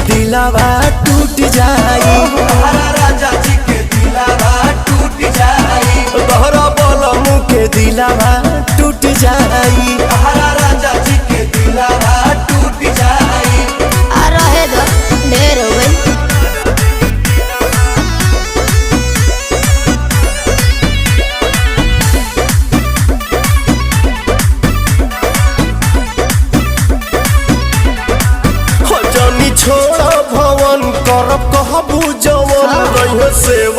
दिलावा टूट जाई। राजा जी के दिलावा टूट जाई। तोहरा बलमू के दिलावा टूट जाई। राजा जी के दिलावा टूट जाई। रहे दो ढेर हो गई। छोड़ा भवन करब कहबू जवन रही सेवा।